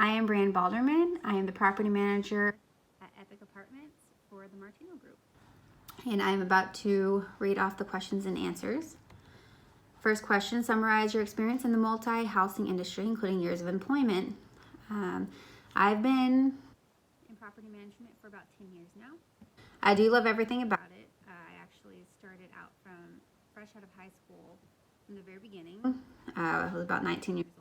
I am Brand Balderman. I am the property manager at Epic Apartments for the Martino Group. And I am about to read off the questions and answers. First question, summarize your experience in the multi-housing industry, including years of employment. I've been in property management for about 10 years now. I do love everything about it. I actually started out from fresh out of high school from the very beginning. I was about 19 years old.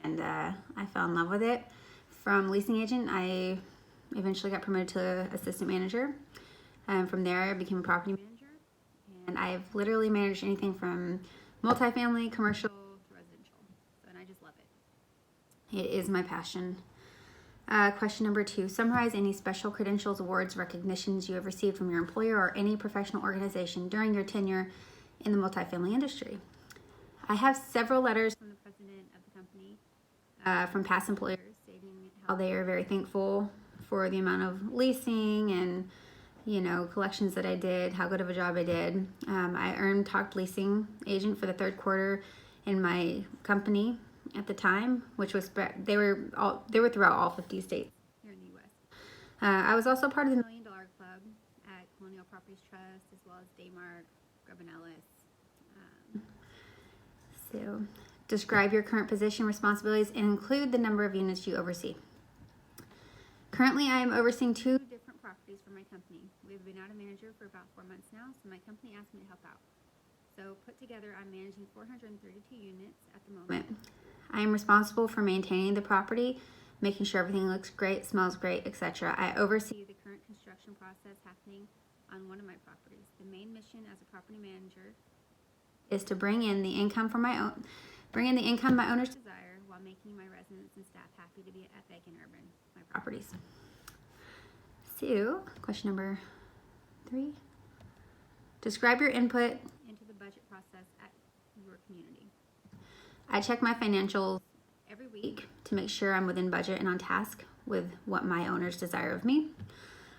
And I fell in love with it. From leasing agent, I eventually got promoted to assistant manager. From there, I became a property manager. And I've literally managed anything from multifamily, commercial, to residential. And I just love it. It is my passion. Question number 2. Summarize any special credentials, awards, recognitions you have received from your employer or any professional organization during your tenure in the multifamily industry. I have several letters from the president of the company from past employers stating how they are very thankful for the amount of leasing and collections that I did, how good of a job I did. I earned top leasing agent for the third quarter in my company at the time, which was they were throughout all 50 states here in the U.S. I was also part of the $1 Million Club at Colonial Properties Trust, as well as Daymark, Grubb & Ellis. So, describe your current position, responsibilities, and include the number of units you oversee. Currently, I am overseeing 2 different properties for my company. We've been out of manager for about 4 months now, so my company asked me to help out. So, put together, I'm managing 432 units at the moment. I am responsible for maintaining the property, making sure everything looks great, smells great, etc. I oversee the current construction process happening on one of my properties. The main mission as a property manager is to bring in the income my owners desire while making my residents and staff happy to be at Epic and Urban, my properties. So, question number 3. Describe your input into the budget process at your community. I check my financials every week to make sure I'm within budget and on task with what my owners desire of me.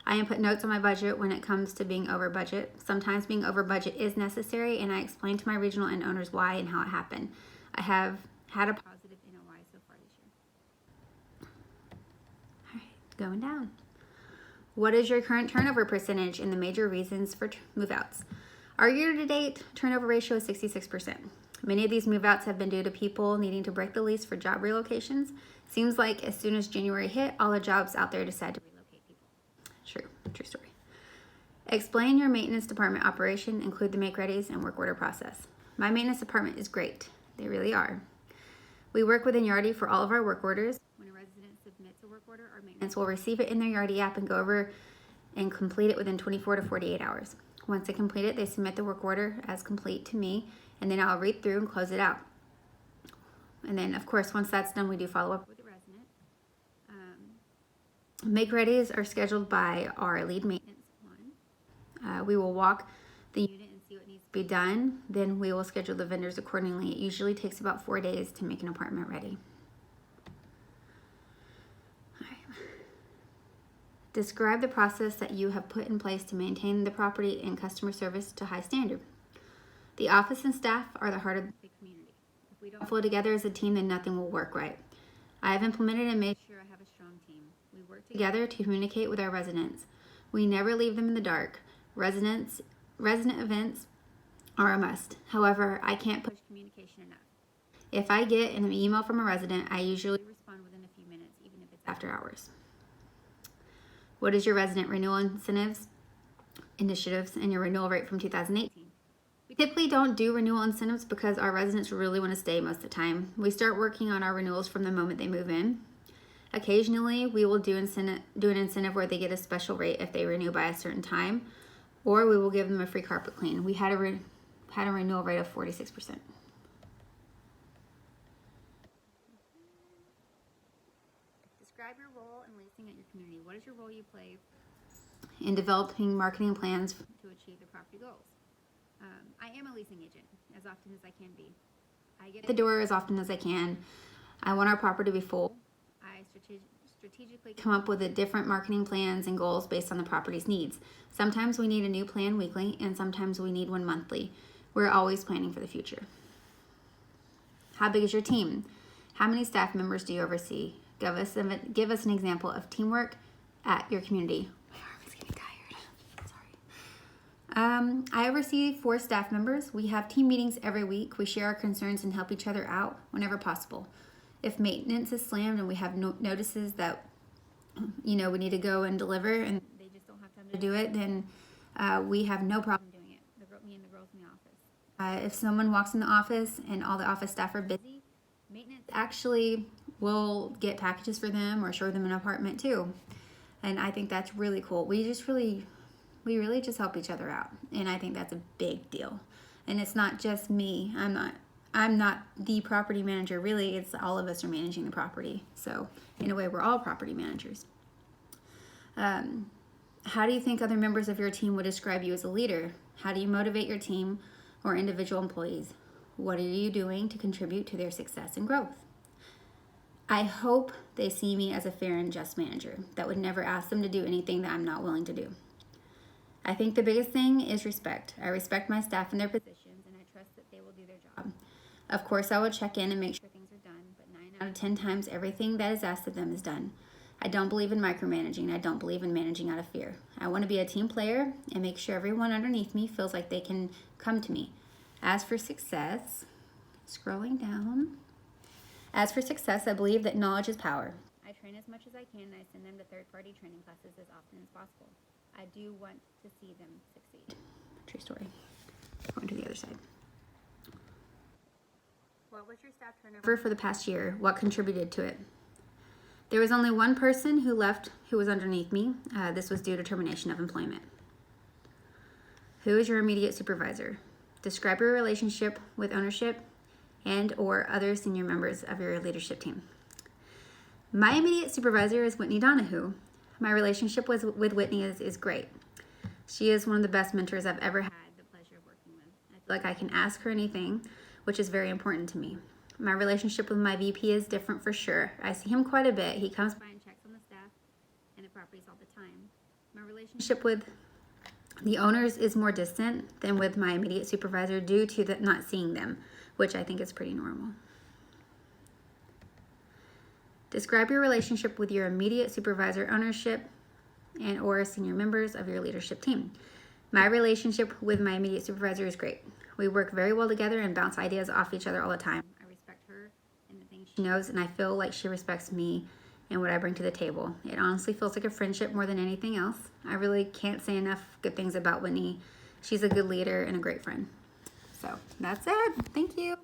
I input notes on my budget when it comes to being over budget. Sometimes being over budget is necessary, and I explain to my regional and owners why and how it happened. I have had a positive NOI so far this year. All right, going down. What is your current turnover percentage and the major reasons for move-outs? Our year-to-date turnover ratio is 66%. Many of these move-outs have been due to people needing to break the lease for job relocations. Seems like as soon as January hit, all the jobs out there decide to relocate people. True story. Explain your maintenance department operation, include the make-readies and work order process. My maintenance department is great. They really are. We work within Yardi for all of our work orders. When a resident submits a work order, our maintenance will receive it in their Yardi app and go over and complete it within 24 to 48 hours. Once they complete it, they submit the work order as complete to me, and then I'll read through and close it out. And then, of course, once that's done, we do follow up with the resident. Make-readies are scheduled by our lead maintenance one. We will walk the unit and see what needs to be done. Then we will schedule the vendors accordingly. It usually takes about 4 days to make an apartment ready. All right. Describe the process that you have put in place to maintain the property and customer service to high standard. The office and staff are the heart of the community. If we don't flow together as a team, then nothing will work right. I have implemented and made sure I have a strong team. We work together to communicate with our residents. We never leave them in the dark. Resident events are a must. However, I can't push communication enough. If I get an email from a resident, I usually respond within a few minutes, even if it's after hours. What is your resident renewal initiatives, and your renewal rate from 2018? We typically don't do renewal incentives because our residents really want to stay most of the time. We start working on our renewals from the moment they move in. Occasionally, we will do an incentive where they get a special rate if they renew by a certain time, or we will give them a free carpet clean. We had a renewal rate of 46%. Describe your role in leasing at your community. What is your role you play in developing marketing plans to achieve the property goals? I am a leasing agent as often as I can be. I get the door as often as I can. I want our property to be full. I strategically come up with different marketing plans and goals based on the property's needs. Sometimes we need a new plan weekly, and sometimes we need one monthly. We're always planning for the future. How big is your team? How many staff members do you oversee? Give us an example of teamwork at your community. My arm is getting tired. Sorry. I oversee 4 staff members. We have team meetings every week. We share our concerns and help each other out whenever possible. If maintenance is slammed and we have notices that we need to go and deliver and they just don't have time to do it, then we have no problem doing it. Me and the girls in the office. If someone walks in the office and all the office staff are busy, maintenance actually will get packages for them or show them an apartment too. And I think that's really cool. We really just help each other out. And I think that's a big deal. And it's not just me. I'm not the property manager. Really, it's all of us are managing the property. So in a way, we're all property managers. How do you think other members of your team would describe you as a leader? How do you motivate your team or individual employees? What are you doing to contribute to their success and growth? I hope they see me as a fair and just manager that would never ask them to do anything that I'm not willing to do. I think the biggest thing is respect. I respect my staff and their positions, and I trust that they will do their job. Of course, I will check in and make sure things are done, but 9 out of 10 times, everything that is asked of them is done. I don't believe in micromanaging. I don't believe in managing out of fear. I want to be a team player and make sure everyone underneath me feels like they can come to me. As for success, scrolling down. As for success, I believe that knowledge is power. I train as much as I can, and I send them to third-party training classes as often as possible. I do want to see them succeed. True story. Going to the other side. What was your staff turnover for the past year? What contributed to it? There was only one person who left who was underneath me. This was due to termination of employment. Who is your immediate supervisor? Describe your relationship with ownership and or other senior members of your leadership team. My immediate supervisor is Whitney Donahue. My relationship with Whitney is great. She is one of the best mentors I've ever had the pleasure of working with. I feel like I can ask her anything, which is very important to me. My relationship with my VP is different for sure. I see him quite a bit. He comes by and checks on the staff and the properties all the time. My relationship with the owners is more distant than with my immediate supervisor due to not seeing them, which I think is pretty normal. Describe your relationship with your immediate supervisor, ownership, and or senior members of your leadership team. My relationship with my immediate supervisor is great. We work very well together and bounce ideas off each other all the time. I respect her and the things she knows, and I feel like she respects me and what I bring to the table. It honestly feels like a friendship more than anything else. I really can't say enough good things about Whitney. She's a good leader and a great friend. So that's it. Thank you.